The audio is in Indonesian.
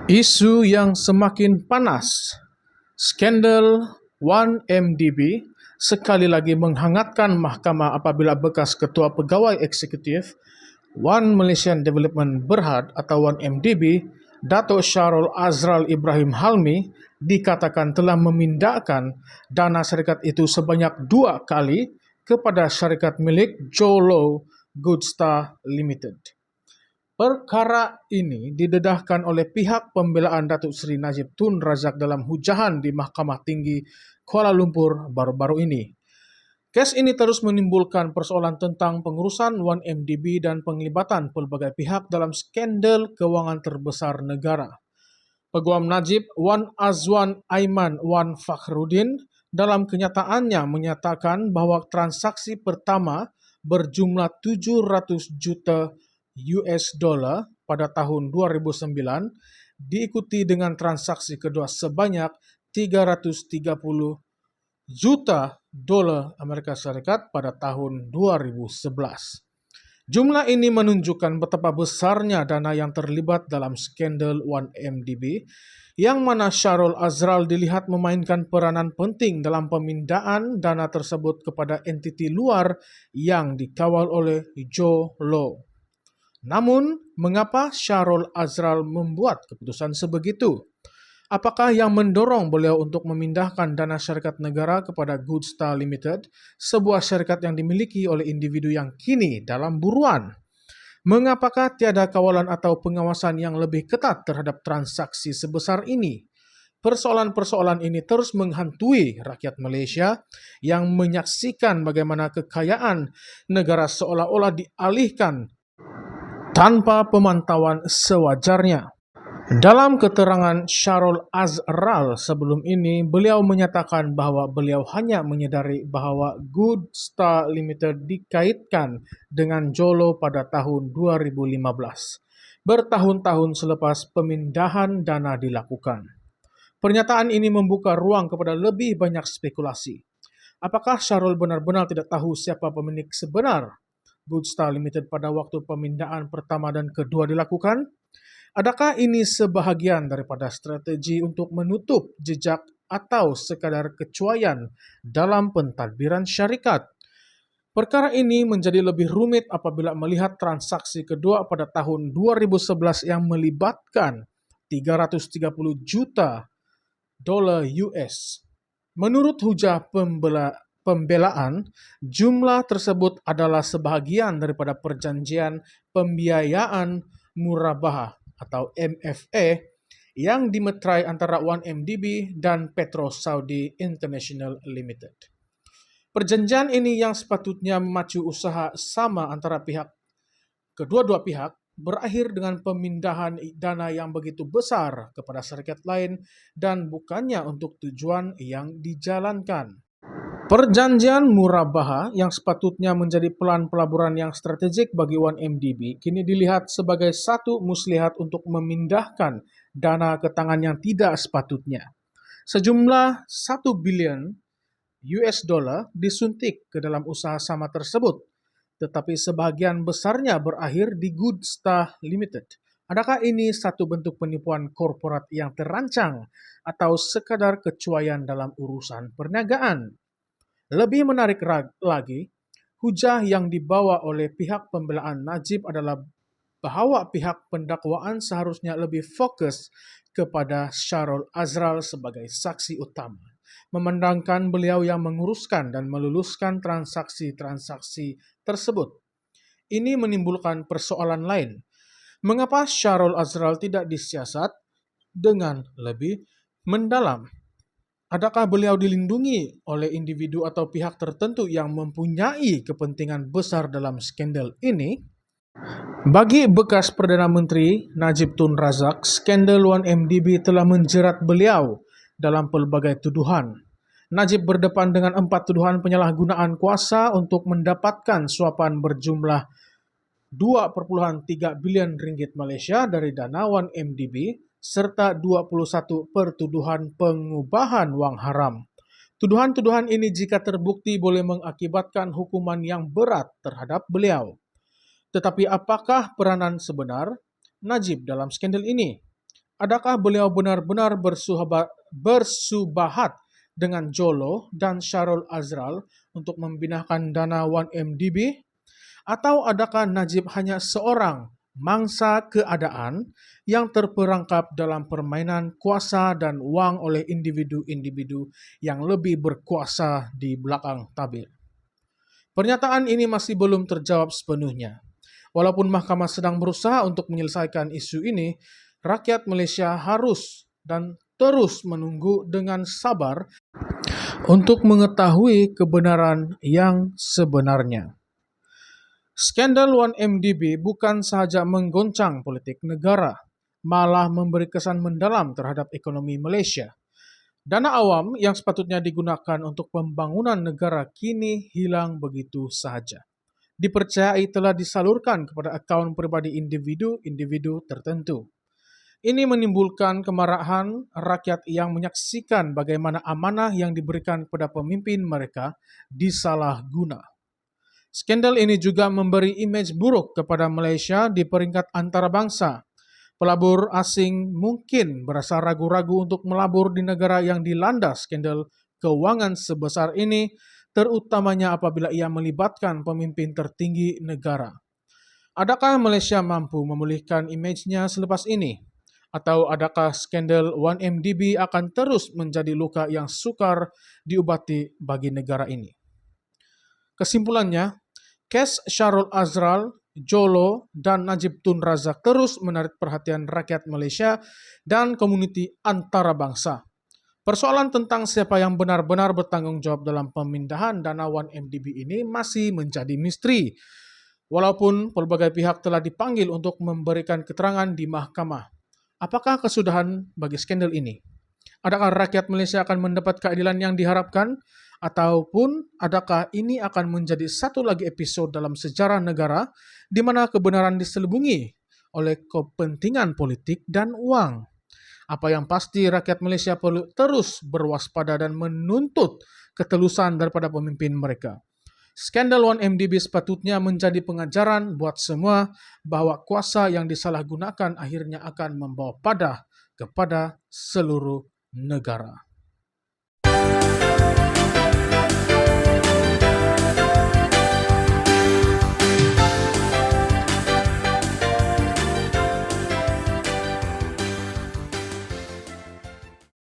Isu yang semakin panas, skandal 1MDB sekali lagi menghangatkan mahkamah apabila bekas Ketua Pegawai Eksekutif One Malaysian Development Berhad atau 1MDB, Dato' Shahrul Azral Ibrahim Halmi dikatakan telah memindahkan dana syarikat itu sebanyak 2 kali kepada syarikat milik Jolo Goodstar Limited. Perkara ini didedahkan oleh pihak pembelaan Datuk Seri Najib Tun Razak dalam hujahan di Mahkamah Tinggi Kuala Lumpur baru-baru ini. Kes ini terus menimbulkan persoalan tentang pengurusan 1MDB dan penglibatan pelbagai pihak dalam skandal kewangan terbesar negara. Peguam Najib Wan Azwan Aiman Wan Fakhruddin dalam kenyataannya menyatakan bahawa transaksi pertama berjumlah 700 juta US dollar pada tahun 2009 diikuti dengan transaksi kedua sebanyak 330 juta dolar Amerika Serikat pada tahun 2011. Jumlah ini menunjukkan betapa besarnya dana yang terlibat dalam skandal 1MDB, yang mana Shahrul Azral dilihat memainkan peranan penting dalam pemindahan dana tersebut kepada entiti luar yang dikawal oleh Jolo. Namun, mengapa Shahrul Azral membuat keputusan sebegitu? Apakah yang mendorong beliau untuk memindahkan dana syarikat negara kepada Goodstar Limited, sebuah syarikat yang dimiliki oleh individu yang kini dalam buruan? Mengapakah tiada kawalan atau pengawasan yang lebih ketat terhadap transaksi sebesar ini? Persoalan-persoalan ini terus menghantui rakyat Malaysia yang menyaksikan bagaimana kekayaan negara seolah-olah dialihkan tanpa pemantauan sewajarnya. Dalam keterangan Shahrul Azral sebelum ini, beliau menyatakan bahawa beliau hanya menyedari bahawa Goodstar Limited dikaitkan dengan Jolo pada tahun 2015, bertahun-tahun selepas pemindahan dana dilakukan. Pernyataan ini membuka ruang kepada lebih banyak spekulasi. Apakah Shahrul benar-benar tidak tahu siapa pemilik sebenar Goodstar Limited pada waktu pemindahan pertama dan kedua dilakukan? Adakah ini sebahagian daripada strategi untuk menutup jejak atau sekadar kecuaian dalam pentadbiran syarikat? Perkara ini menjadi lebih rumit apabila melihat transaksi kedua pada tahun 2011 yang melibatkan 330 juta dolar US. Menurut hujah pembelaan, jumlah tersebut adalah sebahagian daripada perjanjian pembiayaan murabahah atau MFA yang dimeterai antara 1MDB dan Petro Saudi International Limited. Perjanjian ini yang sepatutnya memacu usaha sama antara kedua-dua pihak berakhir dengan pemindahan dana yang begitu besar kepada syarikat lain dan bukannya untuk tujuan yang dijalankan. Perjanjian murabahah yang sepatutnya menjadi pelan pelaburan yang strategik bagi 1MDB kini dilihat sebagai satu muslihat untuk memindahkan dana ke tangan yang tidak sepatutnya. Sejumlah 1 bilion US dollar disuntik ke dalam usaha sama tersebut, tetapi sebahagian besarnya berakhir di Goodstar Limited. Adakah ini satu bentuk penipuan korporat yang terancang atau sekadar kecuaian dalam urusan perniagaan? Lebih menarik lagi, hujah yang dibawa oleh pihak pembelaan Najib adalah bahawa pihak pendakwaan seharusnya lebih fokus kepada Shahrul Azral sebagai saksi utama, memandangkan beliau yang menguruskan dan meluluskan transaksi-transaksi tersebut. Ini menimbulkan persoalan lain. Mengapa Shahrul Azral tidak disiasat dengan lebih mendalam? Adakah beliau dilindungi oleh individu atau pihak tertentu yang mempunyai kepentingan besar dalam skandal ini? Bagi bekas Perdana Menteri Najib Tun Razak, skandal 1MDB telah menjerat beliau dalam pelbagai tuduhan. Najib berdepan dengan 4 tuduhan penyalahgunaan kuasa untuk mendapatkan suapan berjumlah 2,3 bilion ringgit Malaysia dari dana 1MDB, serta 21 pertuduhan pengubahan wang haram. Tuduhan-tuduhan ini jika terbukti boleh mengakibatkan hukuman yang berat terhadap beliau. Tetapi apakah peranan sebenar Najib dalam skandal ini? Adakah beliau benar-benar bersubahat dengan Jolo dan Syarul Azral untuk membinakan dana 1MDB? Atau adakah Najib hanya seorang mangsa keadaan yang terperangkap dalam permainan kuasa dan wang oleh individu-individu yang lebih berkuasa di belakang tabir? Pernyataan ini masih belum terjawab sepenuhnya. Walaupun mahkamah sedang berusaha untuk menyelesaikan isu ini, rakyat Malaysia harus dan terus menunggu dengan sabar untuk mengetahui kebenaran yang sebenarnya. Skandal 1MDB bukan sahaja menggoncang politik negara, malah memberi kesan mendalam terhadap ekonomi Malaysia. Dana awam yang sepatutnya digunakan untuk pembangunan negara kini hilang begitu sahaja. Dipercayai telah disalurkan kepada akaun pribadi individu-individu tertentu. Ini menimbulkan kemarahan rakyat yang menyaksikan bagaimana amanah yang diberikan kepada pemimpin mereka disalahguna. Skandal ini juga memberi imej buruk kepada Malaysia di peringkat antarabangsa. Pelabur asing mungkin berasa ragu-ragu untuk melabur di negara yang dilanda skandal keuangan sebesar ini, terutamanya apabila ia melibatkan pemimpin tertinggi negara. Adakah Malaysia mampu memulihkan imejnya selepas ini? Atau adakah skandal 1MDB akan terus menjadi luka yang sukar diobati bagi negara ini? Kesimpulannya, kes Syarul Azral, Jolo, dan Najib Tun Razak terus menarik perhatian rakyat Malaysia dan komuniti antarabangsa. Persoalan tentang siapa yang benar-benar bertanggung jawab dalam pemindahan dana 1MDB ini masih menjadi misteri, walaupun pelbagai pihak telah dipanggil untuk memberikan keterangan di mahkamah. Apakah kesudahan bagi skandal ini? Adakah rakyat Malaysia akan mendapat keadilan yang diharapkan? Ataupun adakah ini akan menjadi satu lagi episode dalam sejarah negara di mana kebenaran diselubungi oleh kepentingan politik dan uang? Apa yang pasti rakyat Malaysia perlu terus berwaspada dan menuntut ketelusan daripada pemimpin mereka. Skandal 1MDB sepatutnya menjadi pengajaran buat semua bahwa kuasa yang disalahgunakan akhirnya akan membawa padah kepada seluruh negara.